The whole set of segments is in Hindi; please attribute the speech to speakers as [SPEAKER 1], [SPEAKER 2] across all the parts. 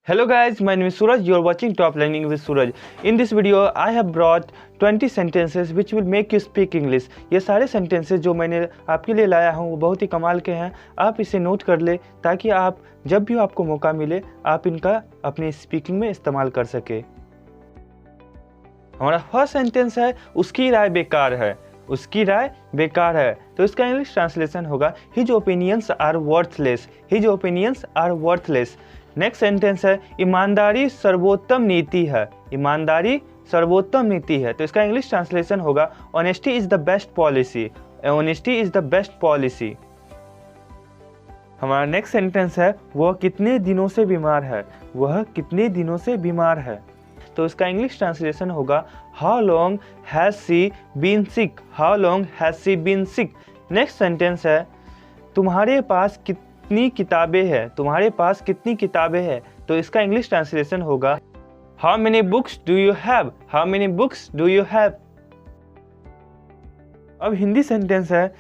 [SPEAKER 1] Hello guys, my name is Suraj. You are watching Top Learning with Suraj. In this video, I have brought 20 sentences which will make you speak English. ये सारे sentences जो मैंने आपके लिए लाया हूँ वो बहुत ही कमाल के हैं. आप इसे नोट कर ले ताकि आप जब भी आपको मौका मिले आप इनका अपनी स्पीकिंग में इस्तेमाल कर सके. हमारा फर्स्ट सेंटेंस है उसकी राय बेकार है. उसकी राय बेकार है तो इसका इंग्लिश ट्रांसलेशन होगा his opinions are worthless. His opinions are worthless. Next sentence है ईमानदारी सर्वोत्तम नीति है. ईमानदारी सर्वोत्तम नीति है तो इसका इंग्लिश ट्रांसलेशन होगा honesty is the best policy. Honesty is the best policy. हमारा नेक्स्ट सेंटेंस है वह कितने दिनों से बीमार है. वह कितने दिनों से बीमार है तो इसका इंग्लिश ट्रांसलेशन होगा how long has she been sick. How long has she been sick. Next sentence है तुम्हारे पास कितनी किताबें हैं. तुम्हारे पास कितनी किताबें हैं तो इसका इंग्लिश ट्रांसलेशन होगा how many books do you have. How many books do you have. अब हिंदी सेंटेंस है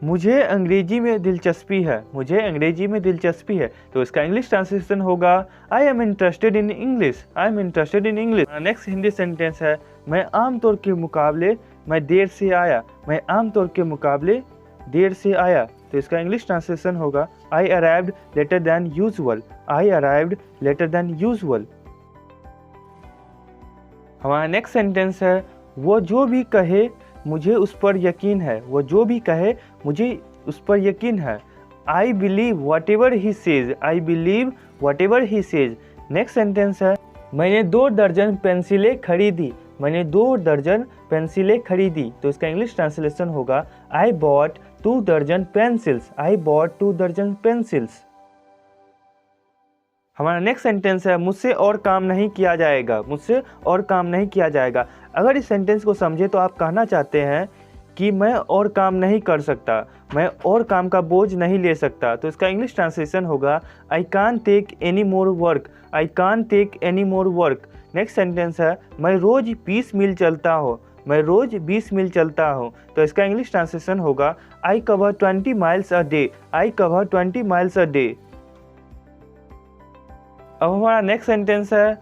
[SPEAKER 1] मुझे अंग्रेजी में दिलचस्पी है. मुझे अंग्रेजी में दिलचस्पी है तो इसका इंग्लिश ट्रांसलेशन होगा I am interested in English. I am interested in English. Next Hindi sentence है मैं आमतौर के मुकाबले मैं देर से आया. मैं आमतौर के मुकाबले देर से आया तो इसका इंग्लिश ट्रांसलेशन होगा I arrived later than usual. I arrived later than usual. हमारा नेक्स्ट सेंटेंस है वो जो भी कहे मुझे उस पर यकीन है. वो जो भी कहे मुझे उस पर यकीन है. I believe what ever he says. I believe what ever he says. Next sentence है मैंने 2 दर्जन पेंसिलें खरीदी. मैंने 2 दर्जन पेंसिलें खरीदी तो इसका इंग्लिश ट्रांसलेशन होगा आई बॉट 2 दर्जन पेंसिल्स. आई बॉट 2 दर्जन पेंसिल्स. हमारा नेक्स्ट सेंटेंस है मुझसे और काम नहीं किया जाएगा. मुझसे और काम नहीं किया जाएगा. अगर इस सेंटेंस को समझे तो आप कहना चाहते हैं कि मैं और काम नहीं कर सकता. मैं और काम का बोझ नहीं ले सकता तो इसका इंग्लिश ट्रांसलेशन होगा I can't take any more work. I can't take any more work. Next sentence है मैं रोज़ 20 मील चलता हूँ. मैं रोज़ 20 मील चलता हूँ तो इसका इंग्लिश ट्रांसलेशन होगा I cover 20 miles a day. I cover 20 miles a day. अब हमारा नेक्स्ट सेंटेंस है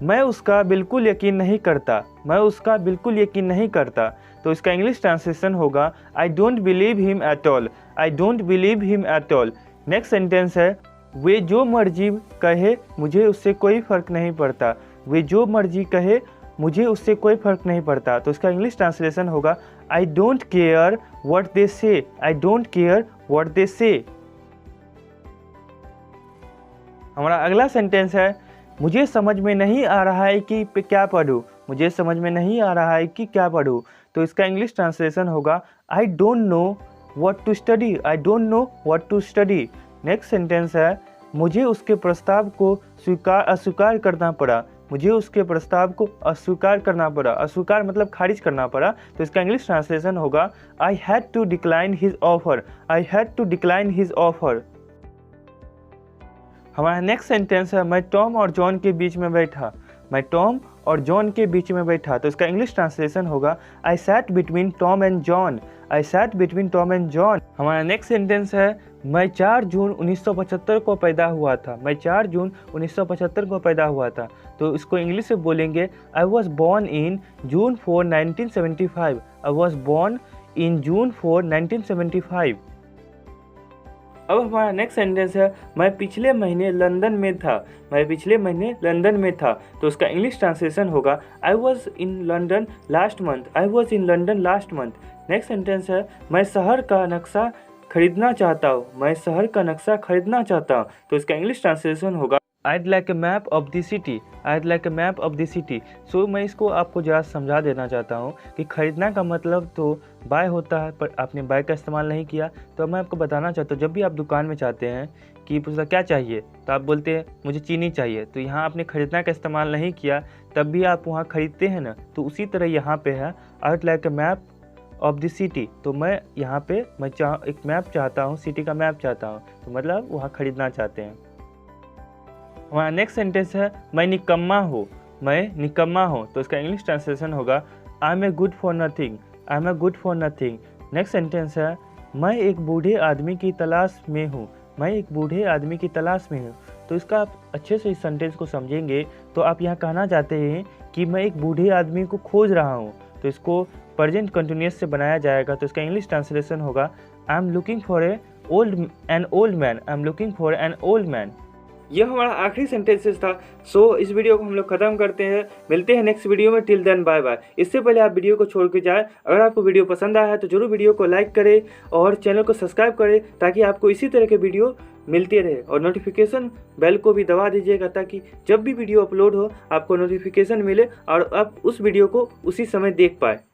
[SPEAKER 1] मैं उसका बिल्कुल यकीन नहीं करता. मैं उसका बिल्कुल यकीन नहीं करता तो इसका इंग्लिश ट्रांसलेशन होगा I don't believe him at all. I don't believe him at all. Next sentence है वे जो मर्जी कहे मुझे उससे कोई फ़र्क नहीं पड़ता. वे जो मर्जी कहे मुझे उससे कोई फ़र्क नहीं पड़ता तो इसका इंग्लिश ट्रांसलेशन होगा I don't care what they say. I don't care what they say. हमारा अगला सेंटेंस है मुझे समझ में नहीं आ रहा है कि क्या पढ़ूँ. मुझे समझ में नहीं आ रहा है कि क्या पढ़ूँ तो इसका इंग्लिश ट्रांसलेशन होगा I don't know what to study. I don't know what to study. Next sentence है मुझे उसके प्रस्ताव को अस्वीकार करना पड़ा. मुझे उसके प्रस्ताव को अस्वीकार करना पड़ा. अस्वीकार मतलब खारिज करना पड़ा तो इसका इंग्लिश ट्रांसलेशन होगा I had to decline his offer. I had to decline his offer. हमारा नेक्स्ट सेंटेंस है मैं टॉम और जॉन के बीच में बैठा. मैं टॉम और जॉन के बीच में बैठा तो इसका इंग्लिश ट्रांसलेशन होगा I sat between Tom and John. I sat between Tom and John. हमारा नेक्स्ट सेंटेंस है मैं 4 जून 1975 को पैदा हुआ था. मैं 4 जून 1975 को पैदा हुआ था तो इसको इंग्लिश से बोलेंगे I was born in June 4 1975. I was born in June 4 1975. अब हमारा नेक्स्ट सेंटेंस है मैं पिछले महीने लंदन में था. मैं पिछले महीने लंदन में था तो उसका इंग्लिश ट्रांसलेशन होगा I was in London last month. I was in London last month. Next sentence है मैं शहर का नक्शा खरीदना चाहता हूँ. मैं शहर का नक्शा खरीदना चाहता हूँ तो इसका इंग्लिश ट्रांसलेशन होगा I'd like a map of the city. I'd like a map of the city. सो मैं इसको आपको ज़रा समझा देना चाहता हूँ कि ख़रीदना का मतलब तो बाय होता है पर आपने बाय का इस्तेमाल नहीं किया तो मैं आपको बताना चाहता हूँ जब भी आप दुकान में चाहते हैं कि पूछता क्या चाहिए तो आप बोलते हैं मुझे चीनी चाहिए तो यहाँ आपने ख़रीदना का इस्तेमाल नहीं किया तब भी आप वहाँ ख़रीदते हैं ना. तो उसी तरह यहाँ पे है I'd like a map of the city. तो मैं यहाँ पे एक मैप चाहता हूँ. सिटी का मैप चाहता हूँ तो मतलब वहाँ ख़रीदना चाहते हैं. हमारा नेक्स्ट सेंटेंस है मैं निकम्मा हूँ. मैं निकम्मा हूँ तो इसका इंग्लिश ट्रांसलेशन होगा I am a good for nothing. I am a good for nothing. Next sentence है मैं एक बूढ़े आदमी की तलाश में हूँ. मैं एक बूढ़े आदमी की तलाश में हूँ तो इसका आप अच्छे से इस सेंटेंस को समझेंगे तो आप यहाँ कहना चाहते हैं कि मैं एक बूढ़े आदमी को खोज रहा हूँ, तो इसको प्रेजेंट कंटिन्यूअस से बनाया जाएगा। तो इसका इंग्लिश ट्रांसलेशन होगा I am looking for an old man, I am looking for an old man. यह हमारा आखिरी सेंटेंसेस था। सो इस वीडियो को हम लोग खत्म करते हैं, मिलते हैं नेक्स्ट वीडियो में। Till then bye bye. इससे पहले आप वीडियो को छोड़ के जाए, अगर आपको वीडियो पसंद आया है तो जरूर वीडियो को लाइक करें और चैनल को सब्सक्राइब करें ताकि आपको इसी तरह के वीडियो मिलते रहे, और नोटिफिकेशन बेल को भी दबा दीजिएगा ताकि जब भी वीडियो अपलोड हो आपको नोटिफिकेशन मिले और आप उस वीडियो को उसी समय देख पाए।